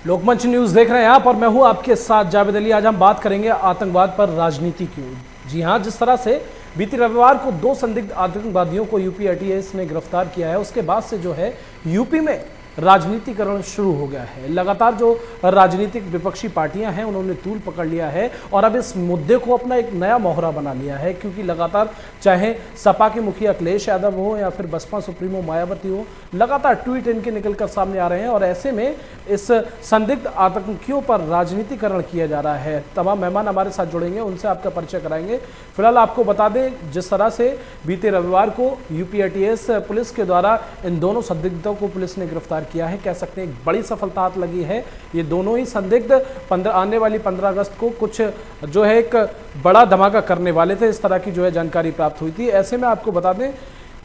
लोकमंच news देख रहे हैं आप और मैं हूं आपके साथ जावेद अली। आज हम बात करेंगे आतंकवाद पर राजनीति की। जी हां, जिस तरह से बीती रविवार को 2 संदिग्ध आतंकवादियों को यूपी एटीएस ने गिरफ्तार किया है, उसके बाद से जो है यूपी में राजनीतिकरण शुरू हो गया है। लगातार जो राजनीतिक विपक्षी पार्टियां हैं उन्होंने तूल पकड़ लिया है और अब इस मुद्दे को अपना एक नया मोहरा बना लिया है, क्योंकि लगातार चाहे सपा के मुखिया अखिलेश यादव हो या फिर बसपा सुप्रीमो मायावती हो, लगातार ट्वीट इनके निकलकर सामने आ रहे हैं और ऐसे में इस संदिग्ध आतंकियों पर राजनीतिकरण किया जा रहा है। तमाम मेहमान हमारे साथ जुड़ेंगे, उनसे आपका परिचय कराएंगे। फिलहाल आपको बता दें, जिस तरह से बीते रविवार को यूपी एटीएस पुलिस के द्वारा इन दोनों संदिग्धों को पुलिस ने गिरफ्तार किया है, कह सकते हैं एक बड़ी सफलता हाथ लगी है। ये दोनों ही संदिग्ध आने वाली 15 अगस्त को कुछ जो है एक बड़ा धमाका करने वाले थे, इस तरह की जो है जानकारी प्राप्त हुई थी। ऐसे में आपको बता दें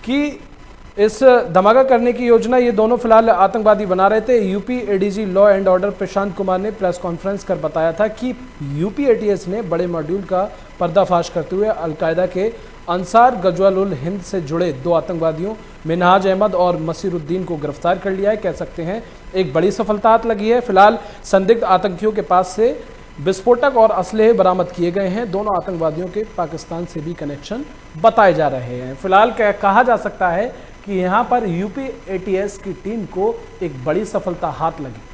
कि इस धमाका करने की योजना ये दोनों फिलहाल आतंकवादी बना रहे थे। UP ADG law and order Prashant Kumar ने प्रेस कॉन्फ्रेंस कर बताया था कि यूपी एटीएस ने बड़े मॉड्यूल का पर्दाफाश करते हुए अलकायदा के अंसार गजवाल उल हिंद से जुड़े 2 आतंकवादियों मिनहाज अहमद और मसीरुद्दीन को गिरफ्तार कर लिया है। कह सकते हैं एक बड़ी सफलता हाथ लगी है। फिलहाल संदिग्ध आतंकियों के पास से विस्फोटक और असलहे बरामद किए गए हैं। दोनों आतंकवादियों के पाकिस्तान से भी कनेक्शन बताए जा रहे हैं। फिलहाल कहा जा सकता है कि यहां पर यूपी एटीएस की टीम को एक बड़ी सफलता हाथ लगी।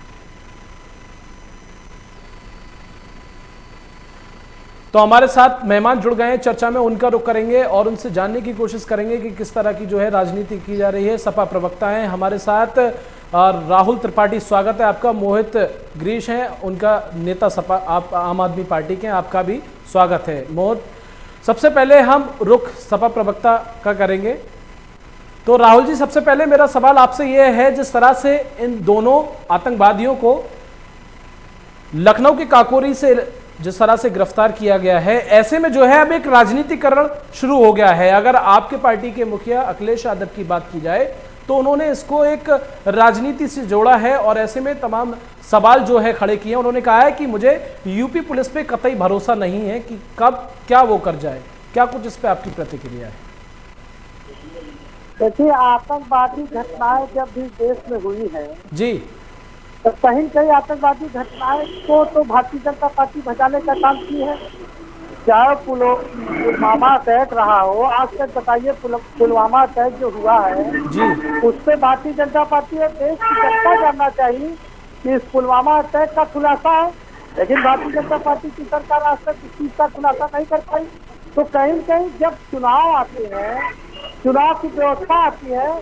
तो हमारे साथ मेहमान जुड़ गए हैं, चर्चा में उनका रुख करेंगे और उनसे जानने की कोशिश करेंगे कि किस तरह की जो है राजनीति की जा रही है। सपा प्रवक्ता हैं हमारे साथ राहुल त्रिपाठी, स्वागत है आपका। मोहित ग्रीश हैं, उनका नेता सपा आप आम आदमी पार्टी के हैं, आपका भी स्वागत है। मोहित, सबसे पहले हम रुख सपा प्रवक्ता का करेंगे। तो राहुल जी, सबसे पहले मेरा सवाल आपसे यह है, जिस तरह से इन दोनों आतंकवादियों को लखनऊ की काकोरी से जिस तरह से गिरफ्तार किया गया है, ऐसे में जो है अब एक राजनीतिकरण शुरू हो गया है। अगर आपके पार्टी के मुखिया अखिलेश यादव की बात की जाए तो उन्होंने इसको एक राजनीति से जोड़ा है और ऐसे में तमाम सवाल जो है खड़े किए। उन्होंने कहा है कि मुझे यूपी पुलिस पे कतई भरोसा नहीं है कि कब क्या वो कर जाए। क्या कुछ इस पे आपकी प्रतिक्रिया है? देखिए, आतंकवादी घटनाएं जब भी देश में हुई है जी, तो कहीं कहीं आतंकवादी घटनाएं को तो भारतीय जनता पार्टी भजाने का काम की है। चाहे पुलवामा अटैक रहा हो, आज तक बताइए पुलवामा अटैक जो हुआ है जी, उस पर भारतीय जनता पार्टी और देश की जनता जानना चाहिए कि इस पुलवामा अटैक का खुलासा है, लेकिन भारतीय जनता पार्टी की सरकार आज तक इस चीज का खुलासा नहीं कर पाई। तो कहीं कहीं जब चुनाव आते हैं, चुनाव की व्यवस्था आती है,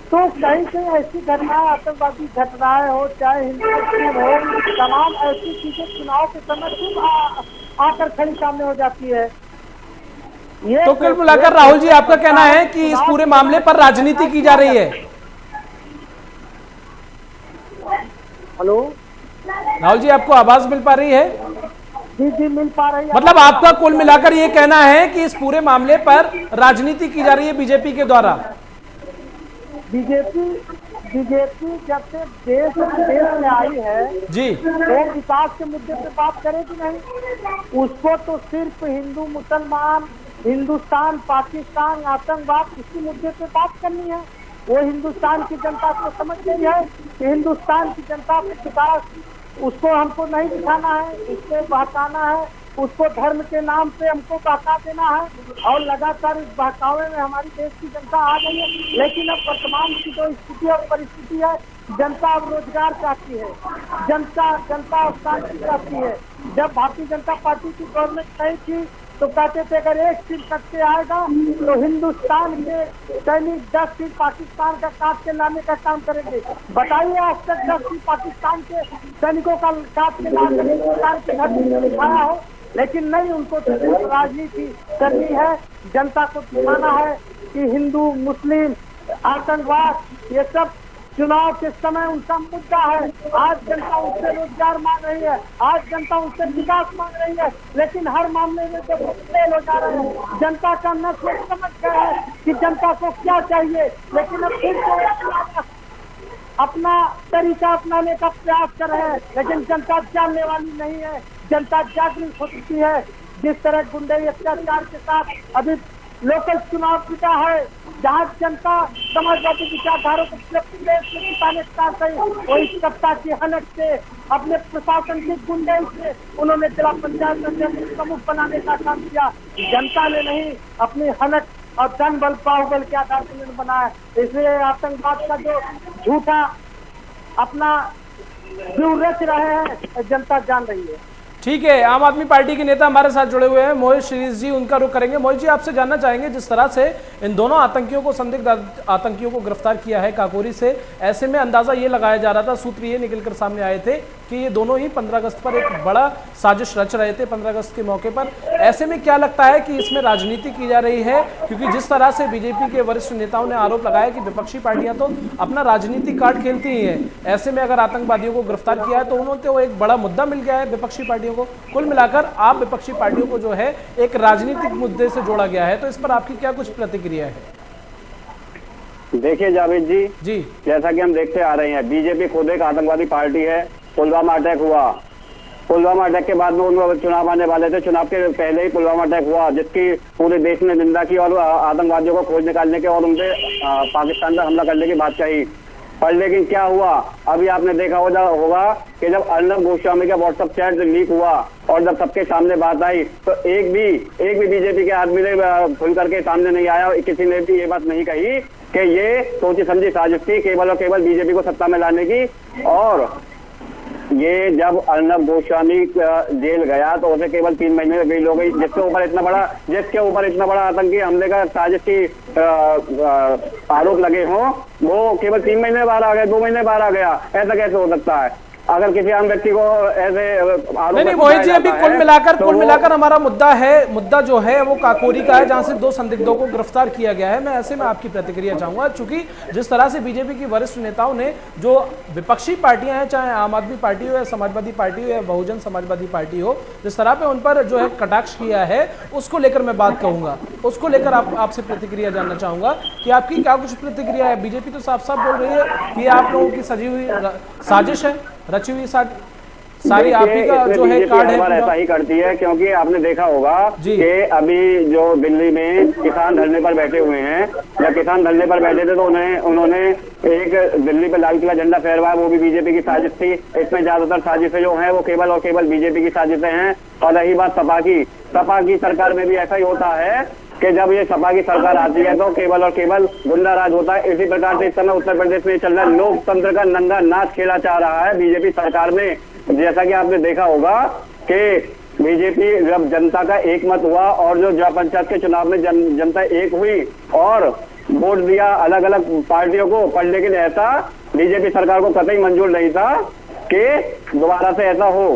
तो कहीं कहीं ऐसी घटनाएं, आतंकवादी घटनाएं हो, चाहे हिंदू मुस्लिम हो, तमाम ऐसी चीजें चुनाव के समय खुद आकर खड़ी सामने हो जाती है। ये तो कुल मिलाकर राहुल जी, आपका कहना है कि इस पूरे मामले पर राजनीति की जा रही है? हेलो राहुल जी, आपको आवाज मिल पा रही है? जी जी, मिल पा रही है। मतलब आपका कुल मिलाकर ये कहना है कि इस पूरे मामले पर राजनीति की जा रही है बीजेपी के द्वारा? बीजेपी जब से देश में आई है जी, तो विकास के मुद्दे पे बात करेगी नहीं। उसको तो सिर्फ हिंदू मुसलमान, हिंदुस्तान पाकिस्तान, आतंकवाद, इसी मुद्दे पे बात करनी है। वो हिंदुस्तान की जनता को समझ गई है कि हिंदुस्तान की जनता पे विकास उसको हमको नहीं दिखाना है, उसको बहकाना है, उसको धर्म के नाम पे हमको बहका देना है और लगातार इस बहकावे में हमारी देश की जनता आ गई है। लेकिन अब वर्तमान की जो स्थिति और परिस्थिति है, जनता अब रोजगार चाहती है, जनता अब शांति चाहती है। जब भारतीय जनता पार्टी की गवर्नमेंट नहीं थी तो कहते थे अगर एक सीट कट के आएगा तो हिंदुस्तान के सैनिक 10 सीट पाकिस्तान का काट के लाने का काम करेंगे। बताइए, आज तक 10 सीट पाकिस्तान के सैनिकों का काट के लाने हिंदुस्तान के धरती में दिखाया हो, लेकिन नहीं, उनको राजनीति करनी है। जनता को दिखाना है कि हिंदू मुस्लिम आतंकवाद ये सब चुनाव के समय उनका मुद्दा है। आज जनता उससे रोजगार मांग रही है, आज जनता उससे विकास मांग रही है, लेकिन हर मामले में जब फेल हो जा रहे हैं, जनता का न सोच समझ गया है कि जनता को क्या चाहिए, लेकिन अब फिर से अपना तरीका अपनाने का प्रयास कर रहे हैं। लेकिन जनता जानने वाली नहीं है, जनता जागरूक हो चुकी है। जिस तरह गुंडे अत्याचार के साथ अभी लोकल चुनाव जीता है, जहाँ जनता समाजवादी विचारधारा को वही सत्ता की हनक से, अपने प्रशासन के गुंडे से उन्होंने जिला पंचायत अध्यक्ष प्रमुख बनाने का काम किया। जनता ने नहीं, अपनी हनक और धन बल बाहुबल के आधार पर बनाया। इसलिए आतंकवाद का जो झूठा अपना व्यू रच रहे हैं, जनता जान रही है। ठीक है, आम आदमी पार्टी के नेता हमारे साथ जुड़े हुए हैं, मोहित श्रीज जी, उनका रुख करेंगे। मोहित जी, आपसे जानना चाहेंगे, जिस तरह से इन दोनों आतंकियों को, संदिग्ध आतंकियों को गिरफ्तार किया है काकोरी से, ऐसे में अंदाजा ये लगाया जा रहा था, सूत्र ये निकलकर सामने आए थे कि ये दोनों ही 15 अगस्त पर एक बड़ा साजिश रच रहे थे, 15 अगस्त के मौके पर। ऐसे में क्या लगता है कि इसमें राजनीति की जा रही है? क्योंकि जिस तरह से बीजेपी के वरिष्ठ नेताओं ने आरोप लगाया कि विपक्षी पार्टियां तो अपना राजनीतिक कार्ड खेलती ही हैं, ऐसे में अगर आतंकवादियों को गिरफ्तार किया है तो उन्होंने तो एक बड़ा मुद्दा मिल गया है विपक्षी पार्टियों को। कुल मिलाकर आप विपक्षी पार्टियों को जो है एक राजनीतिक मुद्दे से जोड़ा गया है, तो इस पर आपकी क्या कुछ प्रतिक्रिया है? देखिए जावेद जी, जैसा कि हम देखते आ रहे हैं, बीजेपी खुद एक आतंकवादी पार्टी है। पुलवामा अटैक हुआ, पुलवामा अटैक के बाद में उन चुनाव आने वाले थे, चुनाव के पहले ही पुलवामा अटैक हुआ, जिसकी पूरे देश ने निंदा की और आतंकवादियों को खोज निकालने के और उनपे पाकिस्तान पर हमला करने की बात कही। पर लेकिन क्या हुआ, अभी आपने देखा होगा कि जब अर्नब गोस्वामी का व्हाट्सएप चैट लीक हुआ और जब सबके सामने बात आई, तो एक भी बीजेपी के आदमी ने खुल करके सामने नहीं आया, किसी ने भी ये बात नहीं कही कि ये सोची समझी साजिश थी केवल और केवल बीजेपी को सत्ता में लाने की। और ये जब अर्नब गोस्वामी जेल गया तो उसे केवल 3 महीने में बेल हो गई, जिसके ऊपर इतना बड़ा आतंकी हमले का साजिश की आरोप लगे हों, वो केवल 3 महीने बाहर आ गए, 2 महीने बाहर आ गया। ऐसा कैसे हो सकता है? अगर किसी आम व्यक्ति को ऐसे नहीं मोहित जी, अभी कुल मिलाकर हमारा मुद्दा जो है वो काकोरी का है, जहां से 2 संदिग्धों को गिरफ्तार किया गया है। मैं ऐसे में आपकी प्रतिक्रिया चाहूंगा, चूंकि जिस तरह से बीजेपी की वरिष्ठ नेताओं ने, जो विपक्षी पार्टियां हैं, चाहे आम आदमी पार्टी हो या समाजवादी पार्टी हो या बहुजन समाजवादी पार्टी हो, जिस तरह पे उन पर जो है कटाक्ष किया है, उसको लेकर मैं बात कहूंगा, उसको लेकर आपसे प्रतिक्रिया जानना चाहूंगा कि आपकी क्या कुछ प्रतिक्रिया है। बीजेपी तो साफ साफ बोल रही है कि आप लोगों की सजी हुई साजिश है, रची हुई सारी आप ही का जो है कार्ड है। ऐसा ही करती है, क्योंकि आपने देखा होगा कि अभी जो दिल्ली में किसान धरने पर बैठे हुए हैं, जब किसान धरने पर बैठे थे तो उन्होंने एक दिल्ली पे लाल किला झंडा फहरवाया, वो भी बीजेपी की साजिश थी। इसमें ज्यादातर साजिशें जो हैं वो केवल और केवल बीजेपी की साजिशें हैं। और रही बात सपा की सरकार में भी ऐसा ही होता है कि जब ये सपा की सरकार आती है तो केवल और केवल गुंडा राज होता है। इसी प्रकार से इस समय उत्तर प्रदेश में चल रहा लोकतंत्र का नंगा नाच खेला जा रहा है बीजेपी सरकार में। जैसा कि आपने देखा होगा कि बीजेपी जब जनता का एक मत हुआ और जो जिला पंचायत के चुनाव में जनता एक हुई और वोट दिया अलग अलग पार्टियों को, पर लेकिन ऐसा बीजेपी सरकार को कतई मंजूर नहीं था कि दोबारा से ऐसा हो।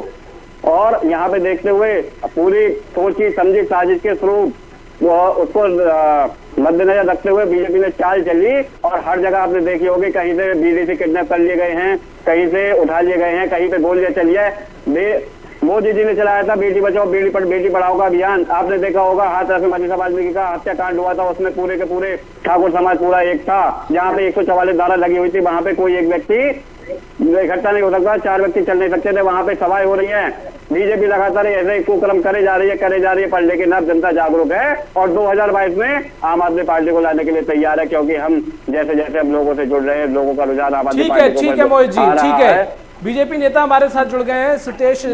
और यहाँ पे देखते हुए पूरी सोची समझी साजिश के स्वरूप उसको मद्देनजर रखते हुए बीजेपी ने चाल चली और हर जगह आपने देखी होगी, कहीं से बीडीसी किडनैप कर लिए गए हैं, कहीं से उठा लिए गए हैं, कहीं पे गोलियां चली है। मोदी जी ने चलाया था बेटी बचाओ बेटी पढ़ाओ का अभियान, आपने देखा होगा। हाथरस में मनीषा वाल्मीकि का हत्याकांड हुआ था, उसमें पूरे के पूरे ठाकुर समाज पूरा एक था, जहाँ पे 144 धारा लगी हुई थी, वहां पे कोई एक व्यक्ति इकट्ठा नहीं हो सकता, 4 व्यक्ति चल नहीं सकते थे, वहां पे सभाएं हो रही है। बीजेपी लगातार ऐसे ही कुक्रम करे जा रही है, पर लेकिन अब जनता जागरूक है और 2022 में आम आदमी पार्टी को लाने के लिए तैयार है, क्योंकि हम जैसे हम लोगों से जुड़ रहे हैं, लोगों का रुझान आम आदमी पार्टी ठीक है मोहित जी, ठीक है। बीजेपी नेता हमारे साथ जुड़ गए हैं, सतेश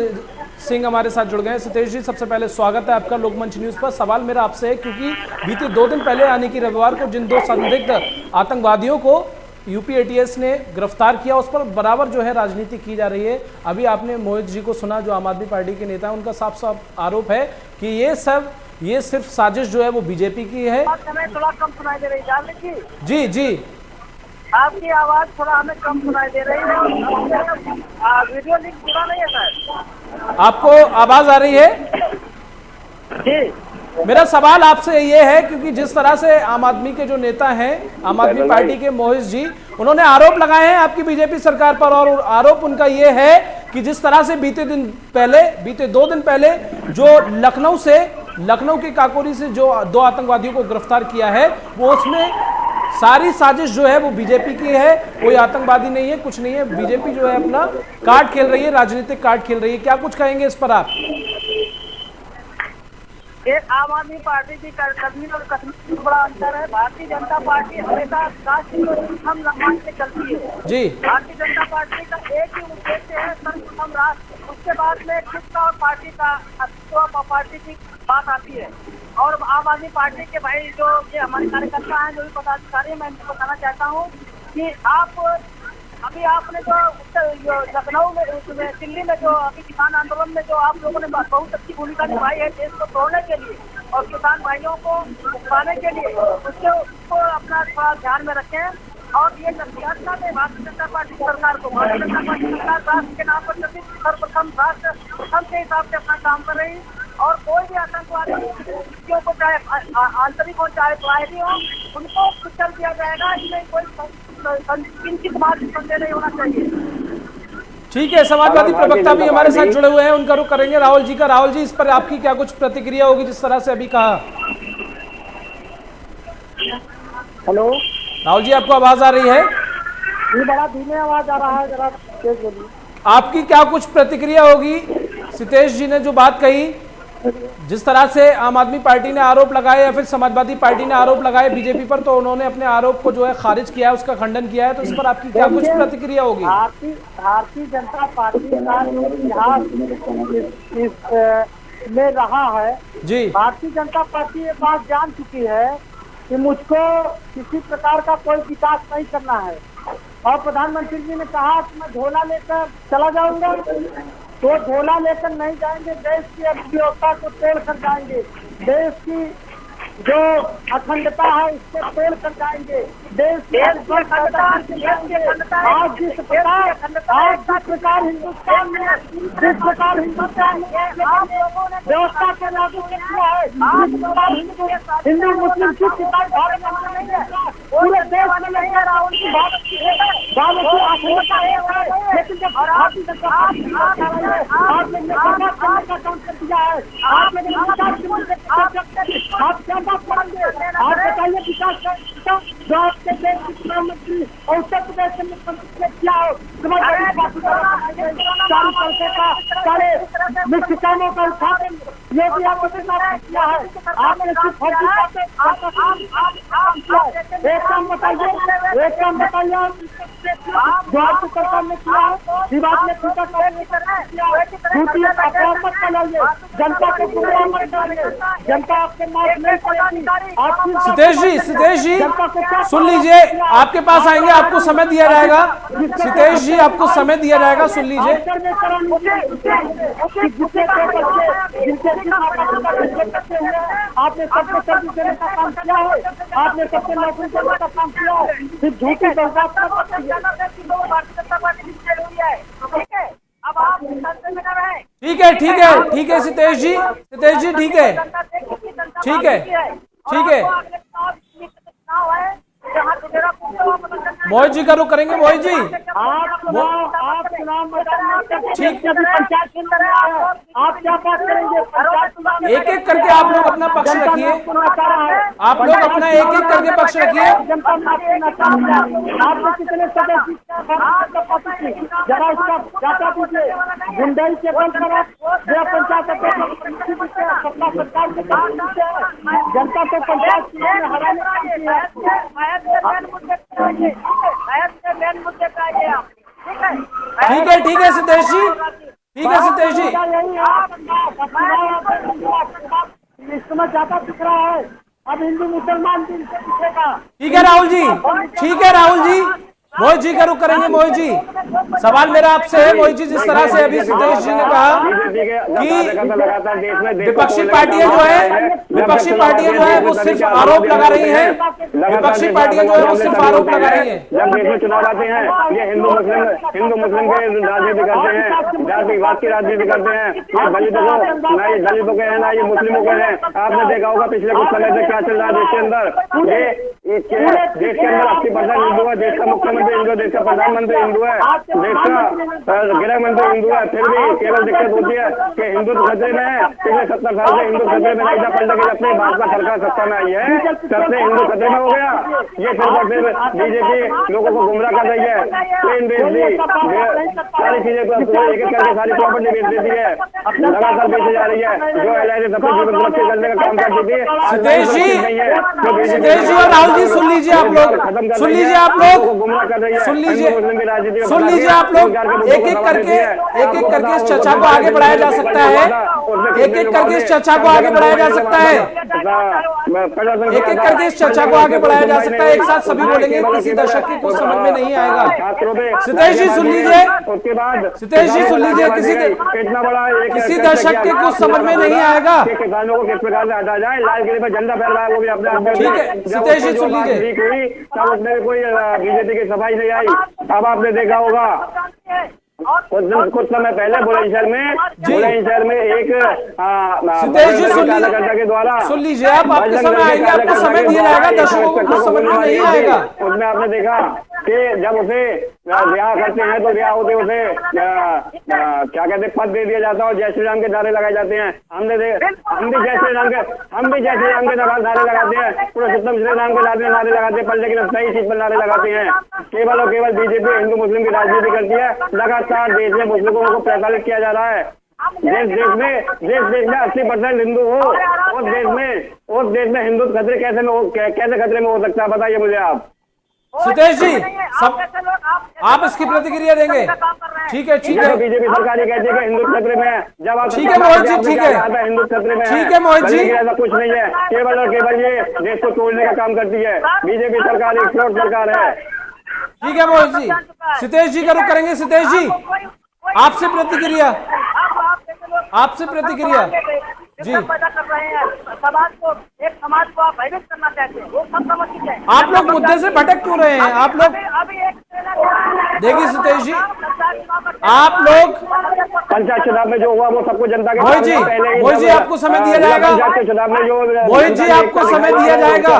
सिंह हमारे साथ जुड़ गए हैं। सतेश जी, सबसे पहले स्वागत है आपका लोकमंच न्यूज पर। सवाल मेरा आपसे है, क्योंकि बीते 2 दिन पहले यानी कि रविवार को जिन 2 संदिग्ध आतंकवादियों को यूपी एटीएस ने गिरफ्तार किया, उस पर बराबर जो है राजनीति की जा रही है। अभी आपने मोहित जी को सुना, जो आम आदमी पार्टी के नेता हैं, उनका साफ साफ आरोप है कि ये सिर्फ साजिश जो है वो बीजेपी की है। थोड़ा कम सुनाई दे रही है जी आपकी आवाज थोड़ा हमें कम सुनाई दे रही है। वीडियो लिंक पूरा नहीं है सर, आपको आवाज आ रही है? जी, मेरा सवाल आपसे ये है, क्योंकि जिस तरह से आम आदमी के जो नेता हैं, आम आदमी पार्टी के मोहित जी, उन्होंने आरोप लगाए हैं आपकी बीजेपी सरकार पर, और आरोप उनका ये है कि जिस तरह से बीते 2 दिन पहले जो लखनऊ के काकोरी से जो 2 आतंकवादियों को गिरफ्तार किया है, वो उसमें सारी साजिश जो है वो बीजेपी की है, कोई आतंकवादी नहीं है, कुछ नहीं है। बीजेपी जो है अपना कार्ड खेल रही है, राजनीतिक कार्ड खेल रही है। क्या कुछ कहेंगे इस पर आप? एक आम आदमी पार्टी की कर्मी और कश्मीर में बड़ा अंतर है। भारतीय जनता पार्टी हमेशा राष्ट्र को सर्वप्रथम मान के चलती है जी। भारतीय जनता पार्टी का एक ही उद्देश्य है, सर्वप्रथम राष्ट्र, उसके बाद में खुद और पार्टी का अस्तित्व, पार्टी की बात आती है। और आम आदमी पार्टी के भाई जो ये हमारे कार्यकर्ता हैं, जो भी पदाधिकारी, मैं इनको बताना चाहता हूँ कि अभी आपने जो लखनऊ में, दिल्ली में जो अभी किसान आंदोलन में जो आप लोगों ने बहुत अच्छी भूमिका निभाई है देश को तोड़ने के लिए और किसान भाइयों को उकसाने के लिए, उसको अपना थोड़ा ध्यान में रखें। और ये नसीहत ना दें भारतीय जनता पार्टी सरकार को। भारतीय जनता पार्टी सरकार राष्ट्र के नाम पर चलती, सर्वप्रथम राष्ट्र प्रथम के हिसाब से अपना काम कर रही और कोई भी आतंकवादी को चाहे आंतरिक हो चाहे बाहरी हो, उनको कुचल दिया जाएगा। इसमें कोई किंचित बात संदेह नहीं होना चाहिए। ठीक है, समाजवादी प्रवक्ता भी हमारे साथ जुड़े हुए हैं, उनका रुख करेंगे राहुल जी का। राहुल जी, इस पर आपकी क्या कुछ प्रतिक्रिया होगी जिस तरह से अभी कहा? हेलो राहुल जी, आपको आवाज आ रही है? ये बड़ा धीमे आवाज आ रहा है, जरा तेज बोलिए। आपकी क्या कुछ प्रतिक्रिया होगी? सितेश जी ने जो बात कही, जिस तरह से आम आदमी पार्टी ने आरोप लगाए या फिर समाजवादी पार्टी ने आरोप लगाए बीजेपी पर, तो उन्होंने अपने आरोप को जो है खारिज किया है, उसका खंडन किया है, तो इस पर आपकी क्या कुछ प्रतिक्रिया होगी? भारतीय जनता पार्टी का इतिहास में रहा है जी। भारतीय जनता पार्टी ये बात जान चुकी है कि मुझको किसी प्रकार का कोई विकास नहीं करना है। और प्रधानमंत्री जी ने कहा कि मैं झोला लेकर चला जाऊंगा, तो झोला लेकर नहीं जाएंगे, देश की अर्थव्यवस्था को तोड़ कर जाएंगे, देश की जो अखंडता है उसको तोड़ कर जाएंगे, देश की आज जिस प्रकार हिंदुस्तान में व्यवस्था को लागू किया है, हिंदू मुस्लिम सिख ईसाई भारत नहीं है, पूरे देश में नहीं है। राहुल जी भारत की अखंडता है, लेकिन जब भारतीय जनता पार्टी आपने का काम कर दिया है, आपने आप क्या बात करेंगे? आप बताइए विकास जो आपके देश के प्रधानमंत्री और उत्तर प्रदेश के मुख्यमंत्री ने किया हो, सारे मुख्य कामों का उद्घाटन ये भी आपने किया है। आपने सिर्फ एक काम बताइए जो आपकी सरकार ने किया है, विवाद में जनता को गुमराह मत डालिए, जनता आपके माफ नहीं पड़ेगी। सितेश जी सुन लीजिए, आपके पास आएंगे, आपको समय दिया जाएगा। सितेश जी, आपको समय दिया जाएगा, सुन लीजिए। आपने सबको सर्विस देने का काम किया है, आपने सबको नौकरी देने का काम किया है, फिर झूठी भारतीय जनता पार्टी है। अब आप ठीक है सितेश जी, ठीक है। मोहित जी का रुख करेंगे। मोहित जी, आप चुनाव ठीक आप क्या बात करेंगे? एक एक करके आप लोग अपना पक्ष रखिए, आप लोग अपना एक एक करके पक्ष रखिए। आपने कितने सदस्य जरा उसका डाटा दीजिए, गुंडाई के बल पर पंचायत सत्ता सरकार के जनता को पंचायत चुनाव में हराने ठीक है सितेश जी, इस समय ज्यादा दिख रहा है। अब हिंदू मुसलमान दिन से दिखेगा। ठीक है राहुल जी, मोहित जी का रुख करेंगे। मोहित जी, सवाल मेरा आपसे है। मोहित जी, जिस तरह से अभी सितेश जी ने कहा कि विपक्षी पार्टियां जो है वो सिर्फ आरोप लगा रही हैं, विपक्षी पार्टियां जो है वो सिर्फ आरोप लगा रही हैं। जब देश में चुनाव आते हैं ये हिंदू मुस्लिम के राजनीति करते हैं, जातिवाद की राजनीति करते हैं। ये दलितों के हैं ना ये मुस्लिमों के हैं। आपने देखा होगा पिछले कुछ समय से क्या चल रहा है देश के अंदर। देश के अंदर 80% हिंदू है, देश का मुख्यमंत्री हिंदू है, देश का प्रधानमंत्री हिंदू है, देश का गृह मंत्री हिंदू है, फिर भी केवल दिक्कत होती है कि हिंदुत्व खतरे में है। पिछले 70 साल से हिंदू खतरे में नहीं था, पलटे के अपनी भाजपा सरकार सत्ता में आई है तब से हिंदू खतरे में हो गया। ये सिर्फ और सिर्फ बीजेपी लोगों को गुमराह कर रही है, ट्रेन बेच दी, सारी चीजें एक एक करके सारी प्रॉपर्टी बेच देती है, लगातार बेची जा रही है। जो LIC सबको जीवन सुरक्षित करने का काम करती थी, सिद्धेश जी और राहुल जी सुन लीजिए आप लोग, सुन लीजिए आप लोग, गुमराह कर रही है, सुन लीजिए आप लोग, एक एक करके इस चर्चा को आगे बढ़ाया जा सकता है, एक एक करके इस चर्चा को आगे बढ़ाया जा सकता है, एक एक करके इस चर्चा को आगे बढ़ाया जा सकता है। एक साथ सभी बोलेंगे, किसी दर्शक की कुछ समझ में नहीं आएगा। सिद्धेश जी सुन लीजिए, उसके बाद सिद्धेश जी सुन लीजिए, कितना बड़ा किसी दर्शक के कुछ समझ में नहीं आएगा। किसानों को किस प्रकार से हटा जाए, लाल किले पर झंडा फहरा है वो भी अपने आप में। ठीक है सिद्धेश जी सुन लीजिए, तब उसमें कोई बीजेपी की सफाई नहीं आई। अब आपने देखा होगा कुछ समय पहले बुलंदशहर में एक सिद्धेश जी सुन लीजिए, आप आपके समय आएंगे, आपको समय दिया जाएगा, दर्शकों को कुछ समझ में नहीं आएगा। उसमें आपने देखा कि जब उसे ब्याह करते हैं तो ब्याह होते उसे क्या कहते हैं पद दे दिया जाता है और जय श्री राम के नारे लगाए जाते हैं। हम भी जय श्री राम के नारे लगाते हैं, पुरुषोत्तम श्री राम के नारे लगाते हैं, पर लेकिन सही चीज पर नारे लगाते हैं। केवल और केवल बीजेपी हिंदू मुस्लिम की राजनीति करती है। लगातार देश में मुस्लिमों को प्रताड़ित किया जा रहा है। देश में 80% हिंदू हो, उस देश में हिंदू खतरे कैसे खतरे में हो सकता है, बताइए मुझे आप। सिद्धेश जी सब आप इसकी प्रतिक्रिया देंगे। ठीक है बीजेपी सरकार ये कहती है कि हिंदू खतरे में है। जब आप ठीक है मोहित जी, ठीक है हिंदू खतरे में ठीक है मोहित जी, ऐसा कुछ नहीं है। केवल और केवल ये देश को तोड़ने का काम करती है। बीजेपी सरकार एक फ्रॉड सरकार है। ठीक है मोहित जी, सिद्धेश जी का रुख करेंगे। सिद्धेश जी आपसे प्रतिक्रिया जी। समाज को आप भयभीत करना चाहते हैं, वो सब समझ चुके हैं। आप लोग मुद्दे से भटक क्यों रहे हैं? आप लोग देखिए सिद्धेश जी, आप लोग पंचायत चुनाव में जो हुआ वो सबको जनता के मोहित जी आपको समय दिया जाएगा। चुनाव में जो मोहित जी आपको समय दिया जाएगा।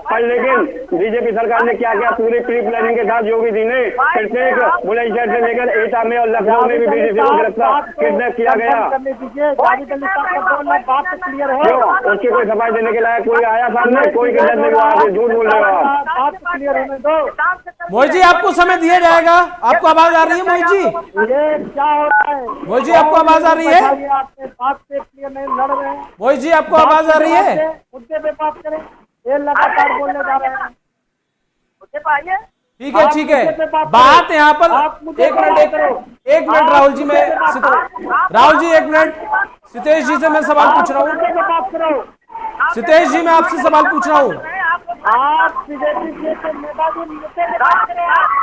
पर लेकिन बीजेपी सरकार ने क्या किया, पूरी प्री प्लानिंग के साथ योगी जी ने प्रत्येक बुलंदशहर से लेकर एटा में और लखनऊ में भी बीजेपी को गिरफ्तार किडनैप किया गया। उसकी कोई सफाई देने के लायक कोई आया सामने? कोई किडनैप नहीं हुआ, झूठ बोल रहे हो आप। मोहित जी आपको समय दिया जाएगा। आपको आवाज आ रही है मोहित जी? ये क्या हो रहा है? मोहित जी आपको आवाज आ रही है? बात से क्लियर नहीं लड़ रहे हैं। मोहित जी आपको आवाज आ रही है? मुद्दे पे बात करें, ये लगातार बोलने जा रहे हैं। मुद्दे पे आइए। ठीक है बात यहाँ पर एक मिनट राहुल जी, राहुल जी एक मिनट। सिद्धेश जी से मैं सवाल पूछ रहा हूँ। सिद्धेश जी मैं आपसे सवाल पूछ रहा हूँ। आप बीजेपी के नेता जी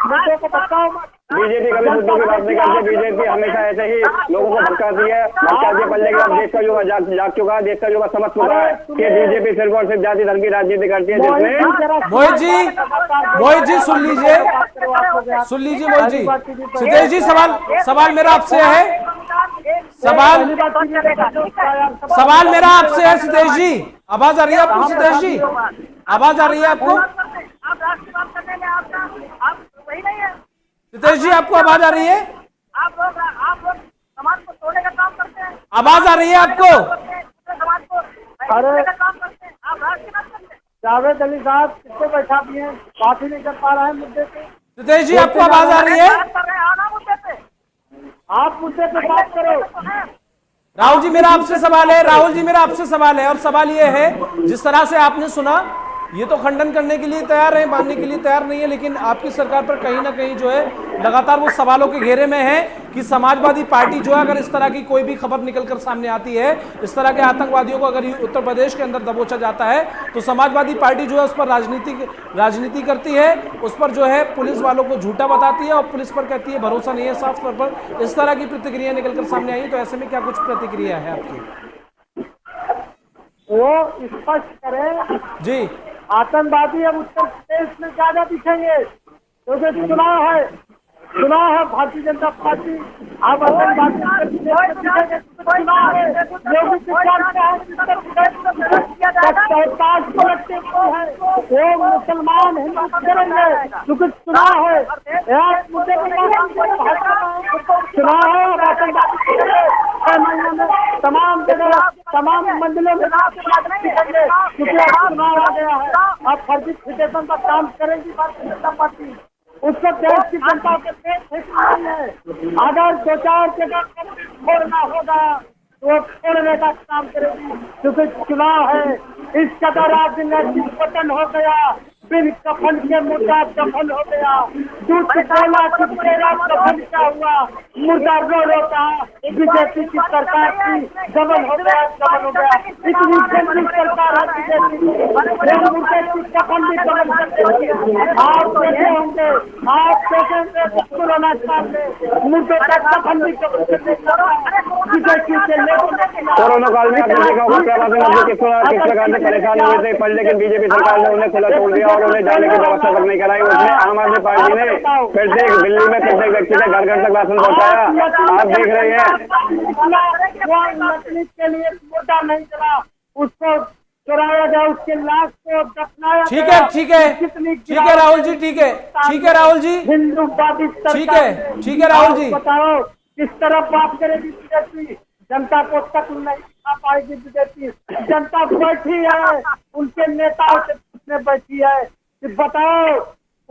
मुद्दे को बताओ। बीजेपी कभी मुद्दों की बात नहीं करती। बीजेपी हमेशा ऐसे ही लोगों को भटकाती है। पल्ले के बाद देश का युवा जाग चुका है, देश का युवा समझ चुका है कि बीजेपी सिर्फ और सिर्फ जाति धर्म की राजनीति करती है, जिसमें मोहित जी सुन लीजिए मोहित जी। सिद्धेश जी सवाल मेरा आपसे है। सवाल मेरा आपसे है सिद्धेश जी। आवाज आ रही है आपको? सिद्धेश जी आवाज आ रही है आपको? सिद्धेश जी आपको आवाज आ रही है? आप लोग समाज को तोड़ने का काम करते हैं। आवाज आ रही है आपको? समाज को अरे काम करते हैं आप, राज की बात करते हैं। जावेद अली साहब किसको बैठा दिए, बात ही नहीं कर पा रहे हैं मुद्दे पे। सिद्धेश जी आपको आवाज आ रही है? आप मुद्दे पे बात करो। राहुल जी मेरा आपसे सवाल है और सवाल ये है, जिस तरह से आपने सुना ये तो खंडन करने के लिए तैयार है, मानने के लिए तैयार नहीं है, लेकिन आपकी सरकार पर कहीं ना कहीं जो है लगातार वो सवालों के घेरे में है कि समाजवादी पार्टी जो है अगर इस तरह की कोई भी खबर निकलकर सामने आती है, इस तरह के आतंकवादियों को अगर उत्तर प्रदेश के अंदर दबोचा जाता है तो समाजवादी पार्टी जो है उस पर राजनीति करती है, उस पर जो है पुलिस वालों को झूठा बताती है और पुलिस पर कहती है भरोसा नहीं है साफ तौर पर। इस तरह की प्रतिक्रिया निकलकर सामने आई, तो ऐसे में क्या कुछ प्रतिक्रिया है आपकी? वो स्पष्ट करें जी। आतंकवादी अब उत्तर प्रदेश में ज्यादा दिखेंगे क्योंकि चुनाव है भारतीय जनता पार्टी। अब आतंकवादी चुनाव है, पांच पलटते है वो मुसलमान हिंदू करेंगे क्योंकि चुनाव है, एक मुद्दे चुनाव है, तमाम जगह तमाम मंजिलों में क्योंकि चुनाव आ गया है। अब फर्जी फिटेशन का काम करेगी भारतीय जनता पार्टी, उसको देश की जनता के पेट नहीं है। अगर 2-4 जगह छोड़ना होगा तो छोड़ने का काम करेगी क्योंकि चुनाव है। इस कदर राजनीतिक पतन हो गया, बिन कफन के मुर्दा दफन हो गया। दूध बोला कि तेरा कफन क्या हुआ, मुर्दा रो रोता बीजेपी की सरकार की दमन हो गया, दमन हो गया। इतनी गंदी सरकार है बीजेपी की, मुर्दे की कफन भी दमन कर देती है। आप देखे होंगे, आप देखेंगे कोरोना काल में मुर्दों का कफन भी दमन कर देता है बीजेपी के लोग। कोरोना काल में आपने देखा होगा किस प्रकार से परेशान हुए थे, पर लेकिन बीजेपी सरकार ने उन्हें खुला छोड़ दिया और उन्हें जाने की व्यवस्था तक नहीं कराई। उसमें आम आदमी पार्टी ने फिर से दिल्ली में प्रत्येक व्यक्ति के घर घर तक राशन पहुंचाया। आप देख रहे हैं के लिए मुद्दा नहीं चला, उसको चुराया गया, उसके लाश को दफनाया। ठीक है, ठीक है, ठीक है राहुल जी, ठीक है, ठीक है राहुल जी, हिंदूवादी ठीक है, ठीक है राहुल जी। बताओ किस तरह बात करेगी बीजेपी, जनता को तक नहीं खा पाएगी बीजेपी। जनता बैठी है, उनके नेताओं से पूछने बैठी है कि बताओ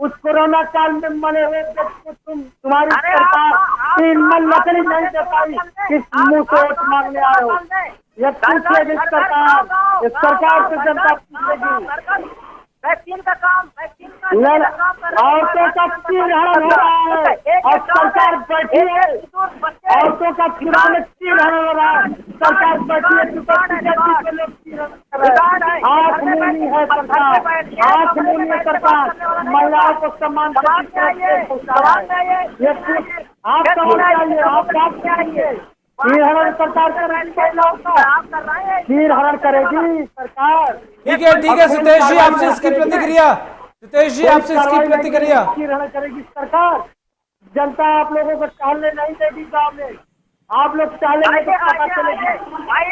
उस कोरोना काल में मरे हुए को तुम्हारी सरकार 3 मन लकड़ी नहीं दे पाई, किस मुंह से वोट मांगने आए हो? ये पूछेगी सरकार, इस सरकार से जनता पूछेगी। वैक्सीन का काम, औरतों का चीरहरण हो रहा है और सरकार बैठी है। औरतों का चीरहरण हो रहा है, सरकार बैठी है। आंख मूनी है सरकार, आंख मूनी है सरकार, महिलाओं को सम्मान आप समझ आप बात चाहिए। चीरहरण सरकार चीरहरण करेगी सरकार। ठीक है सितेश जी, आपसे इसकी प्रतिक्रिया, सितेश जी आपसे इसकी प्रतिक्रिया। चीरहरण करेगी सरकार, जनता आप लोगों को टहलने नहीं देगी गाँव में। आप लोग टहलेंगे तो पता चलेगी।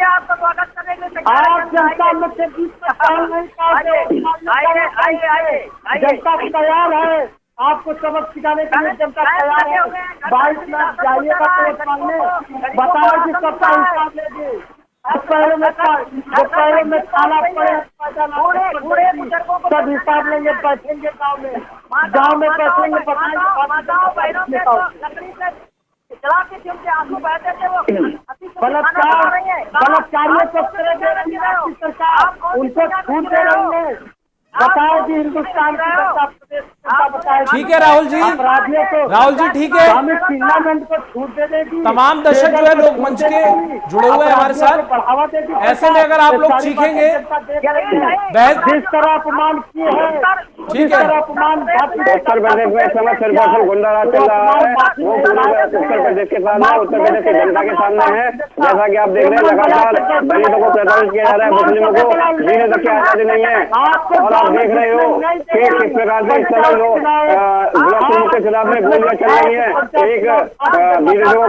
आपका स्वागत करेंगे। आप जनता में से बीच में टहल नहीं पाओगे। जनता तैयार है आपको सबक सिखाने के लिए, जनता तैयार है। 22 लाख जाइएगा वोट मांगने, बताओ कि सबका हिसाब लेगी। पैरों में खाना पड़े सब हिसाब लेंगे, बैठेंगे गाँव में बैठेंगे, बताएंगे बलात्कारियों को सरकार उनको छूट दे रही है। बताओ कि हिंदुस्तान की ठीक है राहुल जी, अपराधियों को, राहुल जी ठीक है, टूर्नामेंट को छूट दे देगी। तमाम दर्शक जो है लोग मंच के जुड़े हुए हैं हमारे साथ, बढ़ावा देगी। ऐसे में अगर आप लोग चीखेंगे जिस तरह अपमान किए हैं, ठीक है, अपमान उत्तर प्रदेश में इस समय सिर्फ और सिर्फ गुंडा राज चल रहा है, वो पूरे उत्तर प्रदेश के सामने, उत्तर प्रदेश की जनता के सामने है। जैसा कि आप देख रहे हैं लगातार दलितों को प्रताड़ित किया जा रहा है, मुस्लिमों को जीने तक की आजादी नहीं है। और आप देख रहे हो कि किस प्रकार से इस समय लोग ब्लॉक प्रमुख के खिलाफ में गोलियां चल रही है। एक वीडियो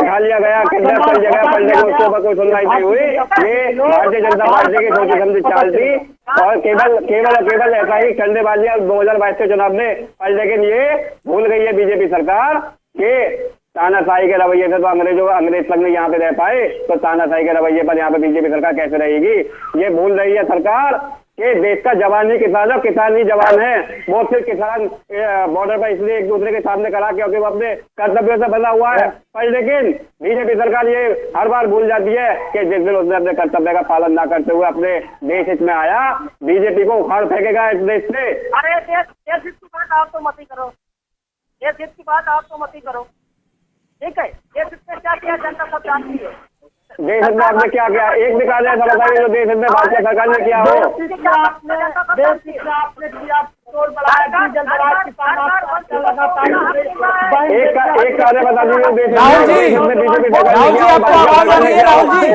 उठा लिया गया, किडनैप कर लिया गया, पलटे को उसके ऊपर कोई सुनवाई नहीं हुई। ये भारतीय जनता पार्टी की सोची समझी चाल थी और केवल ऐसा ही कंडेबाजी 2022 के चुनाव में। पर लेकिन ये भूल गई है बीजेपी सरकार के तानाशाही के रवैये से तो अंग्रेज तक नहीं यहाँ पे रह पाए, तो तानाशाही के रवैये पर यहाँ पे बीजेपी सरकार कैसे रहेगी? ये भूल रही है सरकार कि देश का जवान ही किसान है, किसान ही जवान है। वो सिर्फ किसान बॉर्डर पर इसलिए एक दूसरे के सामने खड़ा क्योंकि वो अपने कर्तव्यों से बंधा हुआ है। पर लेकिन बीजेपी सरकार ये हर बार भूल जाती है कि जिस दिन उसने अपने कर्तव्य का पालन ना करते हुए अपने देश हित में आया, बीजेपी को उखाड़ फेंकेगा इस देश से। अरे देश हित की बात आप तो मत ही करो, देश हित की बात आप तो मत ही करो, ठीक है? देश हित में क्या किया जनता सब जानती है। देश हित में आपने क्या किया? एक भी कार्य ऐसा बताइए जो देश हित में भारतीय सरकार ने किया हो। आपने किया पेट्रोल बढ़ाया, डीजल बढ़ाया, किसान आत्महत्या लगातार एक कार्य बता दीजिए राहुल जी आपको आवाज आ रही है? राहुल जी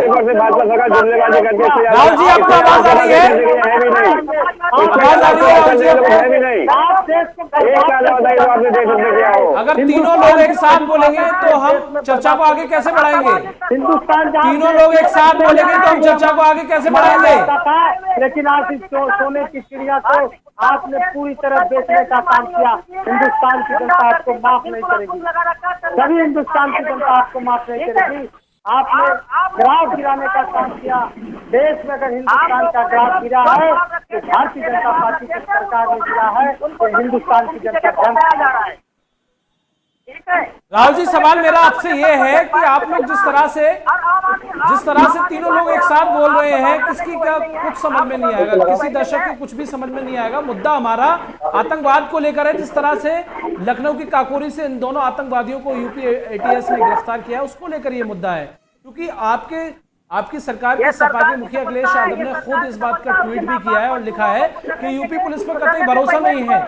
आपको आवाज आ रही है? आवाज आ रही है राहुल जी आपको? अगर तीनों लोग एक साथ बोलेंगे तो हम चर्चा को आगे कैसे बढ़ाएंगे? हिंदुस्तान तीनों लोग एक साथ बोलेंगे तो हम चर्चा को आगे कैसे बढ़ाएंगे? लेकिन आज इस सोने की चिड़िया को आपने पूरी तरह बेचने का काम किया। हिंदुस्तान की जनता आपको माफ नहीं करेगी, सभी हिंदुस्तान की जनता आपको माफ नहीं करेगी। आपने ग्राफ गिराने का काम किया। देश में अगर हिंदुस्तान का ग्राफ गिरा है तो भारतीय जनता पार्टी की सरकार ने गिरा है, तो हिंदुस्तान की जनता जा रहा है। राहुल जी सवाल मेरा आपसे ये है कि आप लोग जिस तरह से तीनों लोग एक साथ बोल रहे हैं, किसकी क्या कुछ समझ में नहीं आएगा, किसी दर्शक के कुछ भी समझ में नहीं आएगा। मुद्दा हमारा आतंकवाद को लेकर है। जिस तरह से लखनऊ की काकोरी से इन दोनों आतंकवादियों को यूपी एटीएस ने गिरफ्तार किया है, उसको लेकर ये मुद्दा है। क्योंकि आपकी सरकार के सपा के मुखिया अखिलेश यादव ने खुद इस बात का ट्वीट भी किया है और लिखा है कि यूपी पुलिस पर कतई भरोसा नहीं है।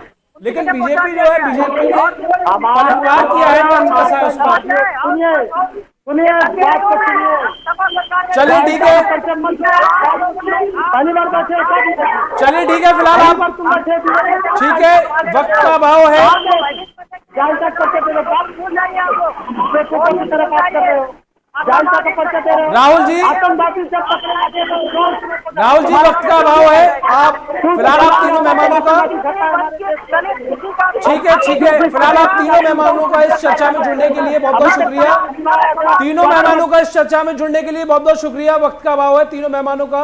लेकिन बीजेपी ने पलटवार किया है, तंज कसा है उस पर। सुनिए बात को सुनिए। चलिए ठीक है, चलिए ठीक है, फिलहाल आप ठीक है, वक्त का अभाव है। राहुल जी वक्त का अभाव है। आप फिलहाल आप तीनों मेहमानों का ठीक है, फिलहाल आप तीनों मेहमानों का इस चर्चा में जुड़ने के लिए बहुत बहुत शुक्रिया। तीनों मेहमानों का इस चर्चा में जुड़ने के लिए बहुत बहुत शुक्रिया। वक्त का अभाव है, तीनों मेहमानों का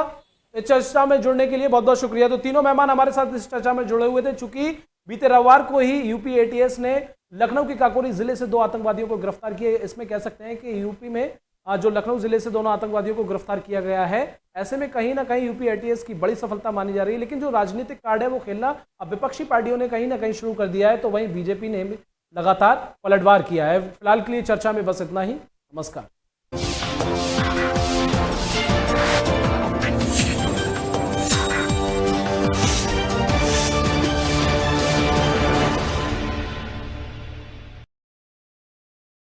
इस चर्चा में जुड़ने के लिए बहुत बहुत शुक्रिया। तो तीनों मेहमान हमारे साथ इस चर्चा में जुड़े हुए थे। चूंकि बीते रविवार को ही यूपी एटीएस ने लखनऊ की काकोरी जिले से 2 आतंकवादियों को गिरफ्तार किया। इसमें कह सकते हैं कि यूपी में जो लखनऊ जिले से दोनों आतंकवादियों को गिरफ्तार किया गया है, ऐसे में कहीं ना कहीं यूपी एटीएस की बड़ी सफलता मानी जा रही है। लेकिन जो राजनीतिक कार्ड है वो खेलना अब विपक्षी पार्टियों ने कहीं ना कहीं शुरू कर दिया है, तो वहीं बीजेपी ने लगातार पलटवार किया है। फिलहाल के लिए चर्चा में बस इतना ही। नमस्कार।